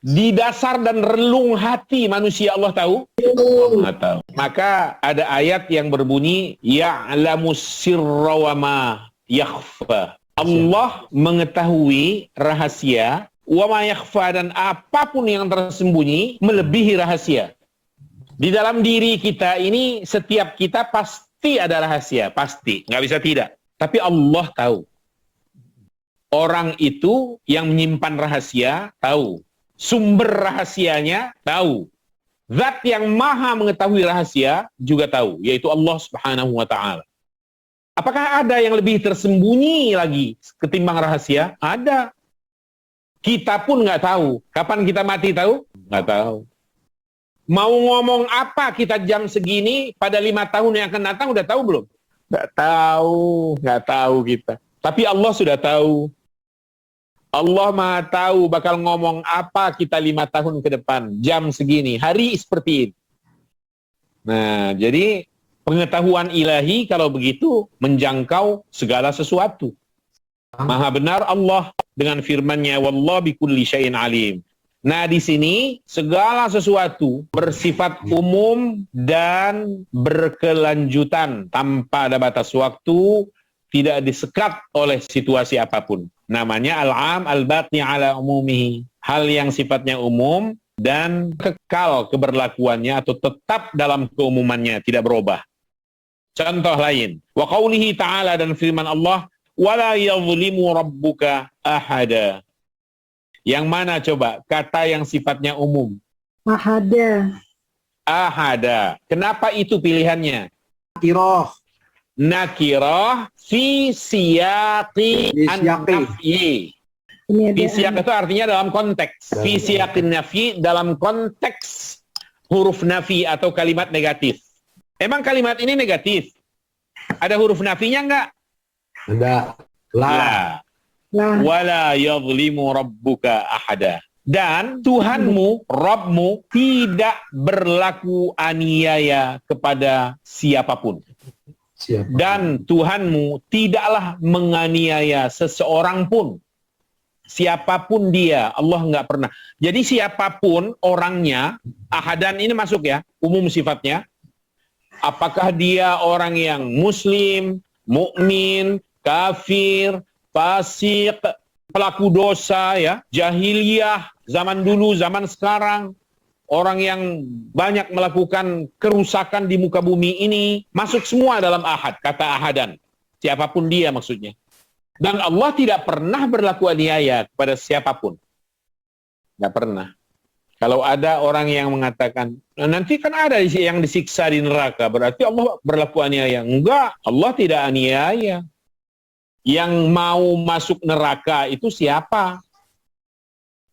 Di dasar dan relung hati manusia Allah tahu? Allah tahu. Maka ada ayat yang berbunyi, ya'lamus sirra wa ma yakhfa. Allah mengetahui rahasia, wa ma yakhfa, dan apapun yang tersembunyi melebihi rahasia. Di dalam diri kita ini, setiap kita pasti ada rahasia, pasti, nggak bisa tidak. Tapi Allah tahu. Orang itu yang menyimpan rahasia tahu. Sumber rahasianya tahu. Zat yang maha mengetahui rahasia juga tahu, yaitu Allah Subhanahu wa ta'ala. Apakah ada yang lebih tersembunyi lagi ketimbang rahasia? Ada. Kita pun nggak tahu. Kapan kita mati tahu? Nggak tahu. Mau ngomong apa kita jam segini pada 5 tahun yang akan datang udah tahu belum? Nggak tahu kita. Tapi Allah sudah tahu. Allah maha tahu bakal ngomong apa kita 5 tahun ke depan, jam segini, hari seperti ini. Nah, jadi pengetahuan ilahi kalau begitu menjangkau segala sesuatu. Maha benar Allah dengan firman-Nya, wallahu bikulli syai'in alim. Nah, di sini segala sesuatu bersifat umum dan berkelanjutan tanpa ada batas waktu, tidak disekat oleh situasi apapun. Namanya al-am al-batni ala umumihi. Hal yang sifatnya umum dan kekal keberlakuannya atau tetap dalam keumumannya, tidak berubah. Contoh lain, wa qaulihi ta'ala, dan firman Allah, wala yadhlimu rabbuka ahada. Yang mana coba kata yang sifatnya umum? Ahada. Ahada. Kenapa itu pilihannya? Nakirah fi siyaqi an-nafyi. Fi siyaq itu artinya dalam konteks. Fi siyaqin nafyi, dalam konteks huruf nafi atau kalimat negatif. Emang kalimat ini negatif? Ada huruf nafinya enggak? Ada. La. Wala yadhlimu rabbuka ahada. Dan Tuhanmu, Rabbmu, tidak berlaku aniaya kepada siapapun. Dan Tuhanmu tidaklah menganiaya seseorang pun. Siapapun dia, Allah nggak pernah. Jadi siapapun orangnya, ahadan ini masuk ya, umum sifatnya. Apakah dia orang yang muslim, mukmin, kafir, fasik, pelaku dosa, ya, jahiliyah, zaman dulu, zaman sekarang, orang yang banyak melakukan kerusakan di muka bumi ini, masuk semua dalam ahad, kata ahadan. Siapapun dia maksudnya. Dan Allah tidak pernah berlaku aniaya kepada siapapun. Nggak pernah. Kalau ada orang yang mengatakan, nanti kan ada yang disiksa di neraka, berarti Allah berlaku aniaya. Enggak, Allah tidak aniaya. Yang mau masuk neraka itu siapa?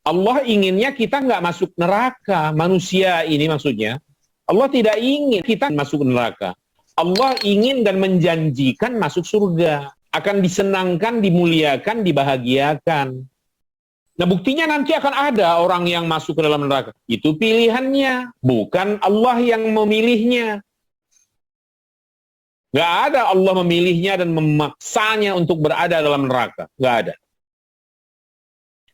Allah inginnya kita nggak masuk neraka. Manusia ini maksudnya. Allah tidak ingin kita masuk neraka. Allah ingin dan menjanjikan masuk surga. Akan disenangkan, dimuliakan, dibahagiakan. Nah, buktinya nanti akan ada orang yang masuk ke dalam neraka. Itu pilihannya, bukan Allah yang memilihnya. Nggak ada Allah memilihnya dan memaksanya untuk berada dalam neraka. Nggak ada.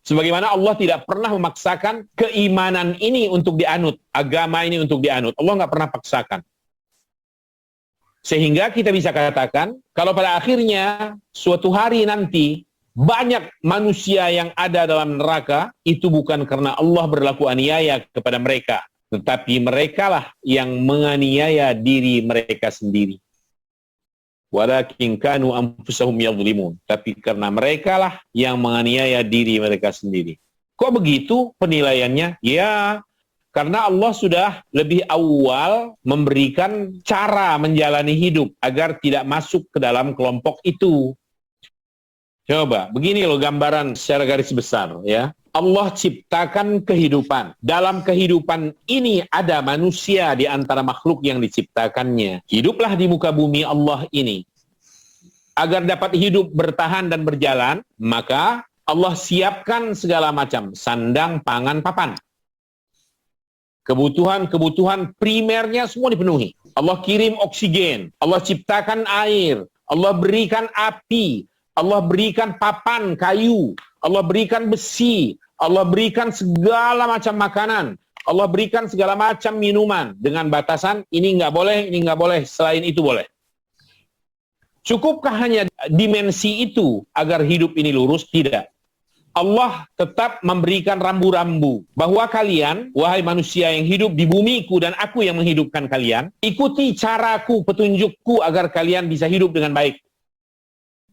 Sebagaimana Allah tidak pernah memaksakan keimanan ini untuk dianut, agama ini untuk dianut. Allah nggak pernah paksakan. Sehingga kita bisa katakan, kalau pada akhirnya suatu hari nanti banyak manusia yang ada dalam neraka, itu bukan karena Allah berlaku aniaya kepada mereka, tetapi merekalah yang menganiaya diri mereka sendiri. Walakin kanu anfusahum yadhlimun. Tapi karena merekalah yang menganiaya diri mereka sendiri. Kok begitu penilaiannya? Ya, karena Allah sudah lebih awal memberikan cara menjalani hidup agar tidak masuk ke dalam kelompok itu. Coba, begini loh gambaran secara garis besar ya. Allah ciptakan kehidupan. Dalam kehidupan ini ada manusia di antara makhluk yang diciptakannya. Hiduplah di muka bumi Allah ini. Agar dapat hidup, bertahan dan berjalan, maka Allah siapkan segala macam sandang, pangan, papan. Kebutuhan primernya semua dipenuhi. Allah kirim oksigen, Allah ciptakan air, Allah berikan api, Allah berikan papan kayu, Allah berikan besi, Allah berikan segala macam makanan, Allah berikan segala macam minuman dengan batasan ini nggak boleh, selain itu boleh. Cukupkah hanya dimensi itu agar hidup ini lurus? Tidak. Allah tetap memberikan rambu-rambu bahwa kalian, wahai manusia yang hidup di bumiku dan aku yang menghidupkan kalian, ikuti caraku, petunjukku agar kalian bisa hidup dengan baik.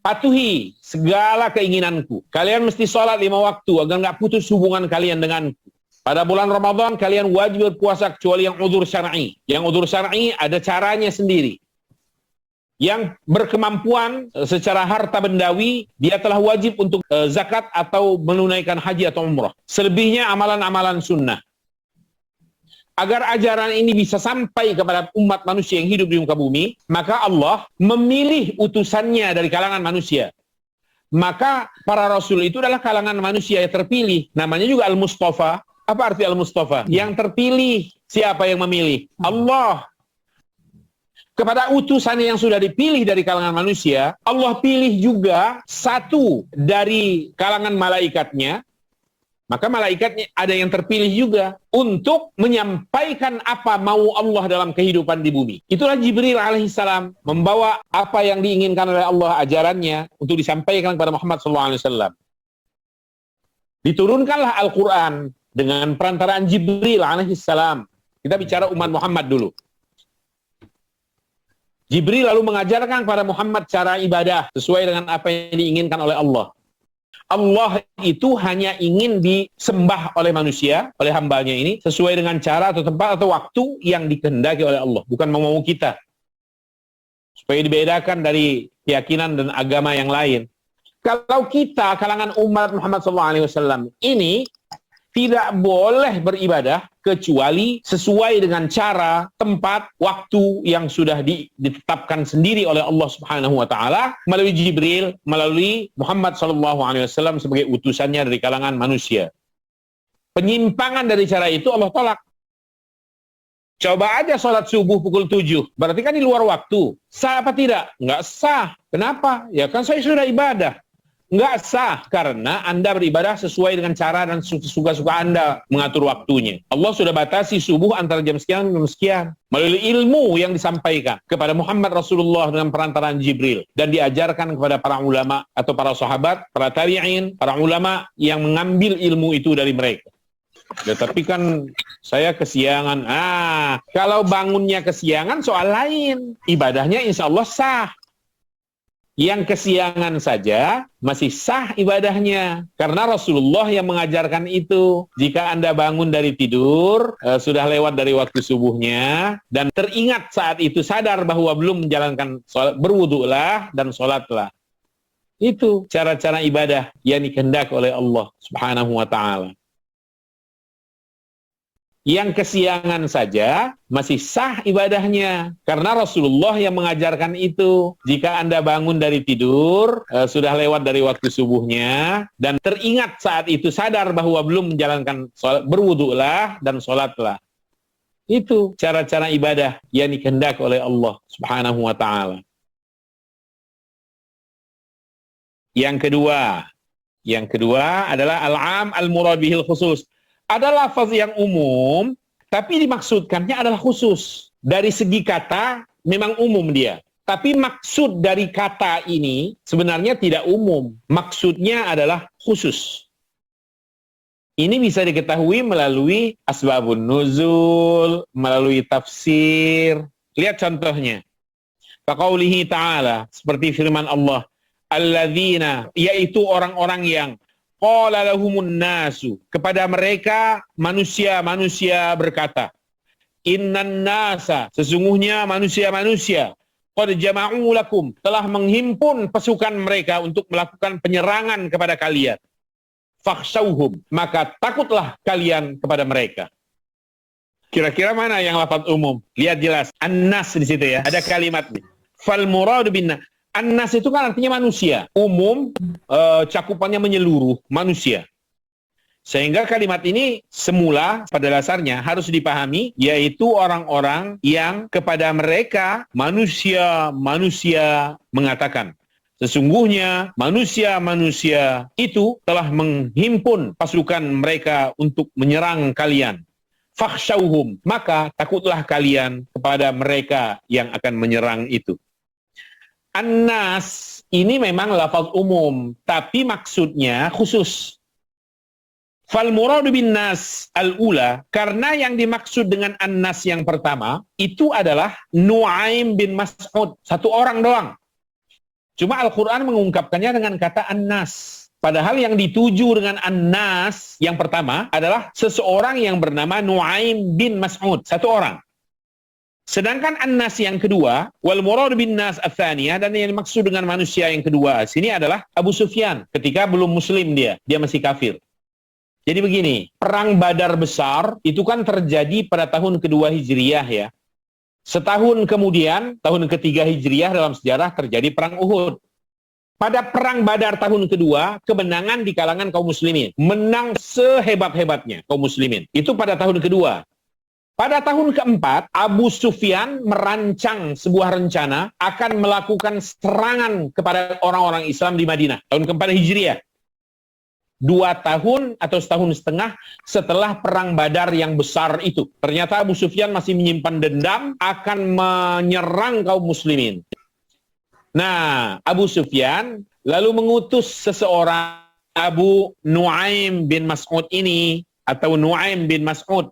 Patuhi segala keinginanku. Kalian mesti sholat 5 waktu agar nggak putus hubungan kalian denganku. Pada bulan Ramadan kalian wajib berpuasa kecuali yang udzur syar'i. Yang udzur syar'i ada caranya sendiri. Yang berkemampuan secara harta bendawi, dia telah wajib untuk zakat atau menunaikan haji atau umrah. Selebihnya amalan-amalan sunnah. Agar ajaran ini bisa sampai kepada umat manusia yang hidup di muka bumi, maka Allah memilih utusannya dari kalangan manusia. Maka para rasul itu adalah kalangan manusia yang terpilih. Namanya juga Al-Mustafa. Apa arti Al-Mustafa? Yang terpilih. Siapa yang memilih? Allah. Kepada utusan yang sudah dipilih dari kalangan manusia, Allah pilih juga satu dari kalangan malaikatnya. Maka malaikatnya ada yang terpilih juga untuk menyampaikan apa mau Allah dalam kehidupan di bumi. Itulah Jibril alaihissalam membawa apa yang diinginkan oleh Allah ajarannya untuk disampaikan kepada Muhammad SAW. Diturunkanlah Al-Quran dengan perantaraan Jibril alaihissalam. Kita bicara umat Muhammad dulu. Jibril lalu mengajarkan kepada Muhammad cara ibadah sesuai dengan apa yang diinginkan oleh Allah. Allah itu hanya ingin disembah oleh manusia, oleh hambanya ini, sesuai dengan cara atau tempat atau waktu yang dikehendaki oleh Allah. Bukan mau kita. Supaya dibedakan dari keyakinan dan agama yang lain. Kalau kita, kalangan umat Muhammad SAW, ini tidak boleh beribadah kecuali sesuai dengan cara, tempat, waktu yang sudah ditetapkan sendiri oleh Allah Subhanahu wa taala melalui Jibril, melalui Muhammad SAW sebagai utusannya dari kalangan manusia. Penyimpangan dari cara itu Allah tolak. Coba aja sholat subuh pukul 7, berarti kan di luar waktu. Sah apa tidak? Nggak sah. Kenapa? Ya kan saya sudah ibadah. Nggak sah, karena Anda beribadah sesuai dengan cara dan suka-suka Anda mengatur waktunya. Allah sudah batasi subuh antara jam sekian dan jam sekian. Melalui ilmu yang disampaikan kepada Muhammad Rasulullah dengan perantaraan Jibril. Dan diajarkan kepada para ulama atau para sahabat, para tabi'in, para ulama yang mengambil ilmu itu dari mereka. Ya, tapi kan saya kesiangan. Kalau bangunnya kesiangan soal lain. Ibadahnya insya Allah sah. Yang kesiangan saja masih sah ibadahnya. Karena Rasulullah yang mengajarkan itu. Jika Anda bangun dari tidur, sudah lewat dari waktu subuhnya, dan teringat saat itu sadar bahwa belum menjalankan sholat, berwudulah dan sholatlah. Itu cara-cara ibadah yang dikehendaki oleh Allah Subhanahu wa ta'ala. Yang kesiangan saja masih sah ibadahnya. Karena Rasulullah yang mengajarkan itu. Jika Anda bangun dari tidur, sudah lewat dari waktu subuhnya, dan teringat saat itu sadar bahwa belum menjalankan sholat, berwudulah dan sholatlah. Itu cara-cara ibadah yang dikehendaki oleh Allah Subhanahu wa ta'ala. Yang kedua adalah al-am al-murad bihil khusus. Ada lafaz yang umum, tapi dimaksudkannya adalah khusus. Dari segi kata, memang umum dia. Tapi maksud dari kata ini sebenarnya tidak umum. Maksudnya adalah khusus. Ini bisa diketahui melalui asbabun nuzul, melalui tafsir. Lihat contohnya. Faqaulihi ta'ala, seperti firman Allah, alladzina, yaitu orang-orang yang qala lahumun nasu, kepada mereka manusia-manusia berkata, innan nasa, sesungguhnya manusia-manusia, qad jama'u lakum, telah menghimpun pasukan mereka untuk melakukan penyerangan kepada kalian. Fakhshawhum, maka takutlah kalian kepada mereka. Kira-kira mana yang lafaz umum? Lihat jelas, an-nas di situ ya, ada kalimatnya. Fal muradu bin an-nas itu kan artinya manusia, umum, cakupannya menyeluruh manusia. Sehingga kalimat ini semula pada dasarnya harus dipahami, yaitu orang-orang yang kepada mereka manusia-manusia mengatakan, sesungguhnya manusia-manusia itu telah menghimpun pasukan mereka untuk menyerang kalian. Fakhshawhum, maka takutlah kalian kepada mereka yang akan menyerang itu. An-nas ini memang lafaz umum, tapi maksudnya khusus. Fal muradu bin nas al-ula, karena yang dimaksud dengan an-nas yang pertama itu adalah Nu'aim bin Mas'ud, satu orang doang. Cuma Al-Quran mengungkapkannya dengan kata an-nas. Padahal yang dituju dengan an-nas yang pertama adalah seseorang yang bernama Nu'aim bin Mas'ud, satu orang. Sedangkan an-nas yang kedua, wal murad bin nas ats-tsaniyah, dan yang dimaksud dengan manusia yang kedua sini adalah Abu Sufyan ketika belum muslim dia masih kafir. Jadi begini, perang Badar besar itu kan terjadi pada tahun kedua Hijriyah ya. Setahun kemudian, tahun ketiga Hijriyah dalam sejarah terjadi perang Uhud. Pada perang Badar tahun kedua, kemenangan di kalangan kaum muslimin. Menang sehebat-hebatnya kaum muslimin. Itu pada tahun kedua. Pada tahun keempat, Abu Sufyan merancang sebuah rencana akan melakukan serangan kepada orang-orang Islam di Madinah. Tahun keempat Hijriyah. 2 tahun atau setahun setengah setelah perang Badar yang besar itu. Ternyata Abu Sufyan masih menyimpan dendam akan menyerang kaum muslimin. Nah, Abu Sufyan lalu mengutus seseorang, Abu Nu'aim bin Mas'ud ini, atau Nu'aim bin Mas'ud.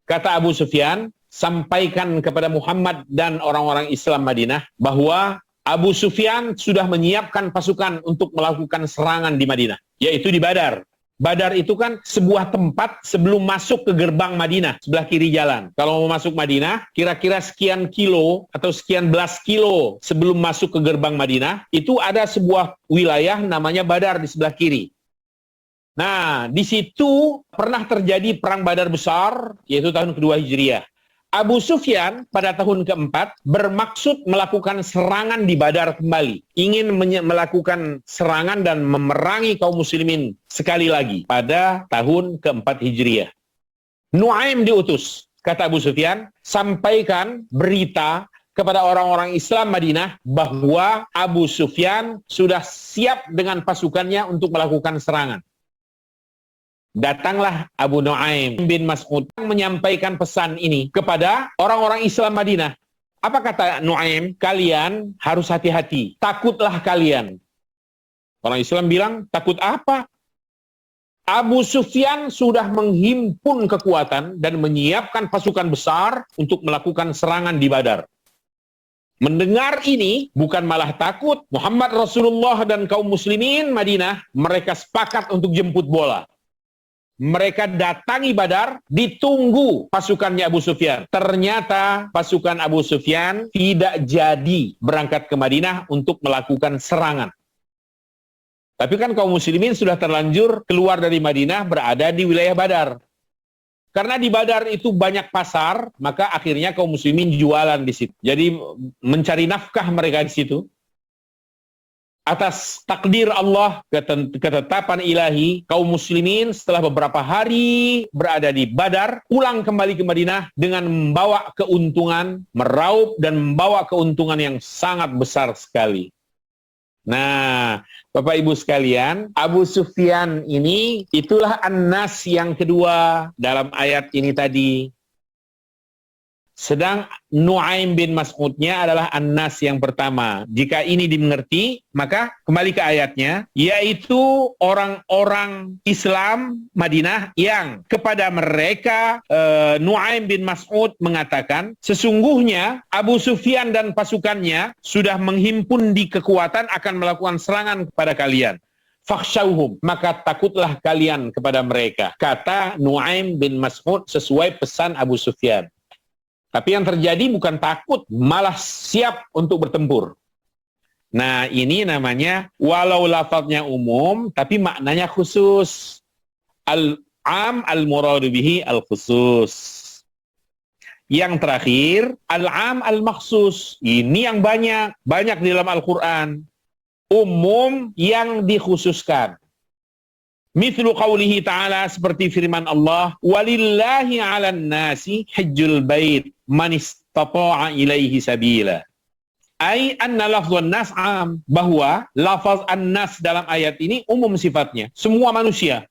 Kata Abu Sufyan, sampaikan kepada Muhammad dan orang-orang Islam Madinah bahwa Abu Sufyan sudah menyiapkan pasukan untuk melakukan serangan di Madinah, yaitu di Badar. Badar itu kan sebuah tempat sebelum masuk ke gerbang Madinah, sebelah kiri jalan. Kalau mau masuk Madinah, kira-kira sekian kilo atau sekian belas kilo sebelum masuk ke gerbang Madinah, itu ada sebuah wilayah namanya Badar di sebelah kiri. Nah, di situ pernah terjadi perang Badar besar, yaitu tahun kedua Hijriyah. Abu Sufyan pada tahun keempat bermaksud melakukan serangan di Badar kembali. Ingin melakukan serangan dan memerangi kaum muslimin sekali lagi pada tahun keempat Hijriyah. Nu'aim diutus, kata Abu Sufyan, sampaikan berita kepada orang-orang Islam Madinah bahwa Abu Sufyan sudah siap dengan pasukannya untuk melakukan serangan. Datanglah Abu Nu'aim bin Mas'ud menyampaikan pesan ini kepada orang-orang Islam Madinah. Apa kata Nu'aim? Kalian harus hati-hati. Takutlah kalian. Orang Islam bilang, takut apa? Abu Sufyan sudah menghimpun kekuatan dan menyiapkan pasukan besar untuk melakukan serangan di Badar. Mendengar ini, bukan malah takut. Muhammad Rasulullah dan kaum muslimin Madinah, mereka sepakat untuk jemput bola. Mereka datangi Badar, ditunggu pasukannya Abu Sufyan. Ternyata pasukan Abu Sufyan tidak jadi berangkat ke Madinah untuk melakukan serangan. Tapi kan kaum muslimin sudah terlanjur keluar dari Madinah, berada di wilayah Badar. Karena di Badar itu banyak pasar, maka akhirnya kaum muslimin jualan di situ. Jadi mencari nafkah mereka di situ. Atas takdir Allah, ketetapan ilahi, kaum muslimin setelah beberapa hari berada di Badar, pulang kembali ke Madinah dengan membawa keuntungan, meraup dan membawa keuntungan yang sangat besar sekali. Nah, Bapak Ibu sekalian, Abu Sufyan ini itulah An-Nas yang kedua dalam ayat ini tadi. Sedang Nu'aim bin Mas'udnya adalah An-Nas yang pertama. Jika ini dimengerti, maka kembali ke ayatnya, yaitu orang-orang Islam Madinah yang kepada mereka Nu'aim bin Mas'ud mengatakan, sesungguhnya Abu Sufyan dan pasukannya sudah menghimpun di kekuatan akan melakukan serangan kepada kalian. Fakhshawhum, maka takutlah kalian kepada mereka. Kata Nu'aim bin Mas'ud sesuai pesan Abu Sufyan. Tapi yang terjadi bukan takut, malah siap untuk bertempur. Nah, ini namanya walau lafadznya umum, tapi maknanya khusus. Al-am al-muradu bihi al-khusus. Yang terakhir, al-am al-makhsus. Ini yang banyak di dalam Al-Quran. Umum yang dikhususkan. Mithlu qawlihi ta'ala, seperti firman Allah, walillahi 'alan nasi hajjul bait man istata'a ilaihi sabila. Ai anna lafzun nas 'am, bahwa lafaz an-nas dalam ayat ini umum sifatnya, semua manusia.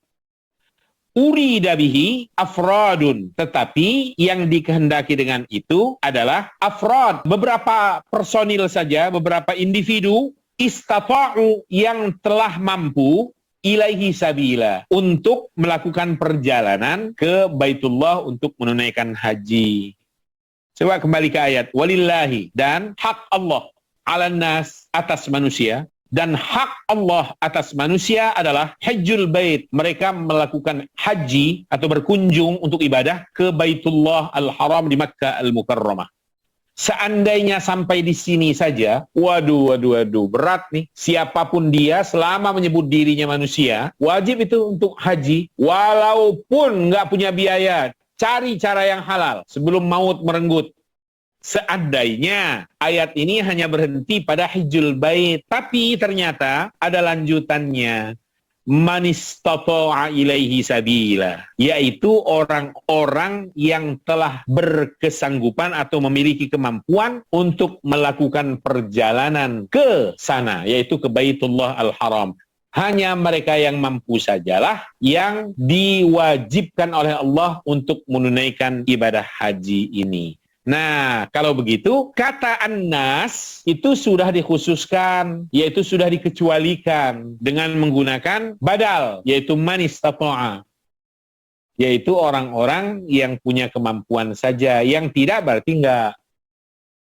Urida bihi afradun, tetapi yang dikehendaki dengan itu adalah afrad, beberapa personil saja, beberapa individu istata'u yang telah mampu ilaihi sabila, untuk melakukan perjalanan ke Baitullah untuk menunaikan haji. Coba kembali ke ayat, walillahi, dan hak Allah ala nas, atas manusia, dan hak Allah atas manusia adalah hajjul bait, mereka melakukan haji atau berkunjung untuk ibadah ke Baitullah al-Haram di Makkah al-Mukarramah. Seandainya sampai di sini saja, waduh, berat nih. Siapapun dia, selama menyebut dirinya manusia, wajib itu untuk haji. Walaupun nggak punya biaya, cari cara yang halal sebelum maut merenggut. Seandainya ayat ini hanya berhenti pada hijjul bait, tapi ternyata ada lanjutannya. Man istata'a ilaihi sabila, yaitu orang-orang yang telah berkesanggupan atau memiliki kemampuan untuk melakukan perjalanan ke sana, yaitu ke Baitullah al-Haram. Hanya mereka yang mampu sajalah yang diwajibkan oleh Allah untuk menunaikan ibadah haji ini. Nah, kalau begitu, kata an-nas itu sudah dikhususkan, yaitu sudah dikecualikan dengan menggunakan badal, yaitu man istata'a, yaitu orang-orang yang punya kemampuan saja, yang tidak berarti enggak.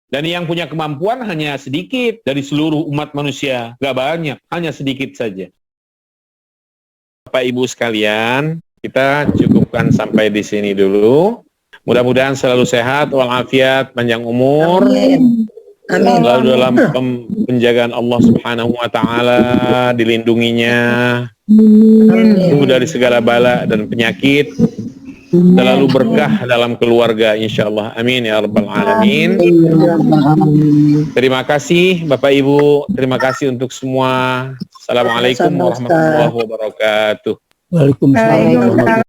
Dan yang punya kemampuan hanya sedikit dari seluruh umat manusia, enggak banyak, hanya sedikit saja. Bapak Ibu sekalian, kita cukupkan sampai di sini dulu. Mudah-mudahan selalu sehat, walafiat, panjang umur. Amin. Selalu dalam penjagaan Allah Subhanahu wa taala, dilindunginya. Dari segala bala dan penyakit. Selalu berkah dalam keluarga insyaallah. Amin ya rabbal alamin. Terima kasih Bapak Ibu, terima kasih untuk semua. Assalamualaikum warahmatullahi wabarakatuh. Waalaikumsalam.